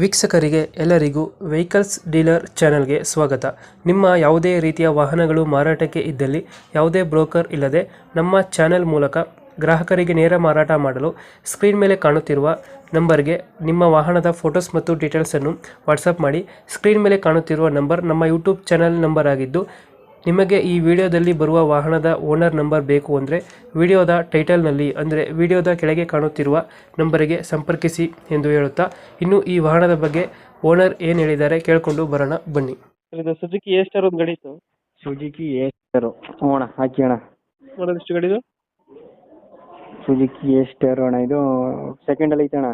ವೀಕ್ಷಕರಿಗೆ ಎಲ್ಲರಿಗೂ vehicles dealer ಚಾನೆಲ್ಗೆ ಸ್ವಾಗತ. ನಿಮ್ಮ ಯಾವುದೇ ರೀತಿಯ ವಾಹನಗಳು ಮಾರಾಟಕ್ಕೆ ಇದ್ದಲ್ಲಿ ಯಾವುದೇ ಬ್ರೋಕರ್ ಇಲ್ಲದೆ ನಮ್ಮ ಚಾನೆಲ್ ಮೂಲಕ ಗ್ರಾಹಕರಿಗೆ ನೇರ ಮಾರಾಟ ಮಾಡಲು ಸ್ಕ್ರೀನ್ ಮೇಲೆ ಕಾಣುತ್ತಿರುವ ನಂಬರ್ಗೆ ನಿಮ್ಮ ವಾಹನದ ಫೋಟೋಸ್ ಮತ್ತು ಡೀಟೇಲ್ಸನ್ನು ವಾಟ್ಸಪ್ ಮಾಡಿ. ಸ್ಕ್ರೀನ್ ಮೇಲೆ ಕಾಣುತ್ತಿರುವ ನಂಬರ್ ನಮ್ಮ ಯೂಟ್ಯೂಬ್ ಚಾನೆಲ್ ನಂಬರ್ ಆಗಿದ್ದು, ನಿಮಗೆ ಈ ವಿಡಿಯೋದಲ್ಲಿ ಬರುವ ವಾಹನದ ಓನರ್ ನಂಬರ್ ಬೇಕು ಅಂದರೆ ವಿಡಿಯೋದ ಟೈಟಲ್ನಲ್ಲಿ ಅಂದರೆ ವಿಡಿಯೋದ ಕೆಳಗೆ ಕಾಣುತ್ತಿರುವ ನಂಬರಿಗೆ ಸಂಪರ್ಕಿಸಿ ಎಂದು ಹೇಳುತ್ತಾ, ಇನ್ನು ಈ ವಾಹನದ ಬಗ್ಗೆ ಓನರ್ ಏನು ಹೇಳಿದ್ದಾರೆ ಕೇಳಿಕೊಂಡು ಬರೋಣ ಬನ್ನಿ. ಇದು ಸುಜುಕಿ ಎಸ್ಟಾರ್ ಒಂದು ಗಾಡಿ ಇತ್ತು. ಸುಜುಕಿ ಎಸ್ಟಾರ್ ಅಣ್ಣ ಹಾಕಿ ಅಣ್ಣ. ಮಾಡೋದು ಎಷ್ಟು ಗಾಡಿ ಇದು? ಸುಜುಕಿ ಎಸ್ಟಾರ್ ಅಣ್ಣ, ಇದು ಸೆಕೆಂಡ್ ಅಲ್ಲಿ ಐತೆ ಅಣ್ಣ.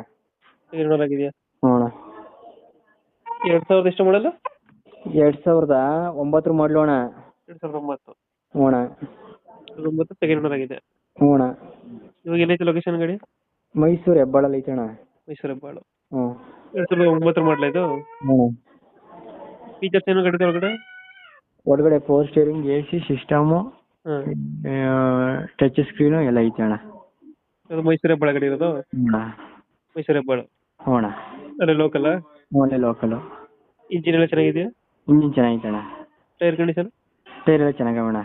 ಆಗಿದೆಯಾ? ಅಣ್ಣ 2000 ಎಷ್ಟು ಮಾಡಲ್ಲ? 2009 ಮಾಡಲು ಅಣ್ಣ. 2009 ಅಣ್ಣ. 2009 ಸೆಕೆಂಡ್ ಓನರ್ ಆಗಿದೆ. ಅಣ್ಣ. ಇವಾಗ ಎಲ್ಲೈತೆ ಲೊಕೇಶನ್ ಗಾಡಿ? ಮೈಸೂರು ಹೆಬ್ಬಾಳಲ್ಲಿ ಐತೆ ಅಣ್ಣ. ಮೈಸೂರು ಹೆಬ್ಬಾಳು. ಹ್ಞೂ. 2009 ಮಾಡಲ ಇದು? ಅಣ್ಣ. ಫೀಚರ್ಸ್ ಏನು ಗಾಡಿ ಒಳಗಡೆ? ಒಳಗಡೆ power steering, AC system, touch screen ಎಲ್ಲ ಐತೆ ಅಣ್ಣ. ಅದು ಮೈಸೂರು ಹೆಬ್ಬಾಳ ಗಾಡಿ ಇರೋದು? ಅಣ್ಣ. ಮೈಸೂರು ಹೆಬ್ಬಾಳು. ಅಣ್ಣ. ಅದೇ ಲೋಕಲ್? ಅಲ್ಲೇ ಲೋಕಲು. ಇಂಜಿನ್ ಎಲ್ಲ ಚೆನ್ನಾಗಿದೆಯಾ? ಇಂಜಿನ್ ಚೆನ್ನಾಗೈತೆ ಅಣ್ಣ. Tyre condition? ಟೈರ್ ಎಲ್ಲ ಚೆನ್ನಾಗವ ಅಣ್ಣ.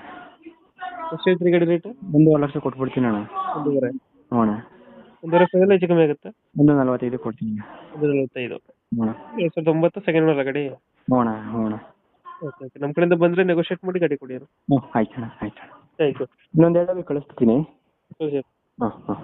ಎಷ್ಟು ಹೇಳ್ತೀರಿ ಗಾಡಿ ರೇಟ್? 1.5 ಲಕ್ಷ ಕೊಟ್ಬಿಡ್ತೀನಿ ಅಣ್ಣ. 1.5? ಹ್ಞೂ ಅಣ್ಣ. 1.5 ಫೈನಲ್ ಹೆಚ್ಚು ಕಮ್ಮಿ ಆಗುತ್ತೆ? 1.45 ಕೊಡ್ತೀನಿ. 1.45. ಹ್ಞೂ. 2009 ಸೆಕೆಂಡ್ ಓನರ್ ಗಾಡಿ? ಹ್ಞೂ ಅಣ್ಣ. ಹ್ಞೂ ಅಣ್ಣ. ಓಕೆ ಓಕೆ, ನಮ್ಮ ಕಡೆಯಿಂದ ಬಂದರೆ ನೆಗೋಷಿಯೇಟ್ ಮಾಡಿ ಗಾಡಿ ಕೊಡಿ. ಹ್ಞೂ ಆಯ್ತು ಅಣ್ಣ, ಆಯ್ತು ಅಣ್ಣ. Thank you. ಇನ್ನೊಂದು 2 ಕಳಿಸ್ತೀನಿ. ಸರಿ. ಹಾಂ ಹಾಂ.